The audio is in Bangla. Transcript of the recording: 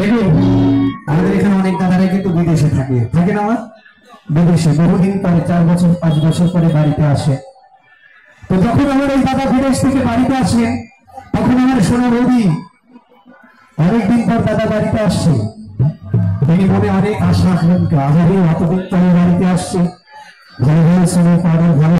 দেখুন আমাদের এখানে অনেক দাদারাই কিন্তু বিদেশে থাকে না আমার বিদেশে বহুদিন পরে 4 বছর 5 বছর পরে বাড়িতে আসে। তো যখন আমার এই দাদা বিদেশ থেকে বাড়িতে আসেন তখন আমার সোনা বৌদি অনেকদিন পর দাদা বাড়িতে আসছে, তিনি মনে অনেক আশা আকাঙ্ক্ষা, এতদিন পরে বাড়িতে আসছে, ভালো ভালো সময় পাওয়ার ভালো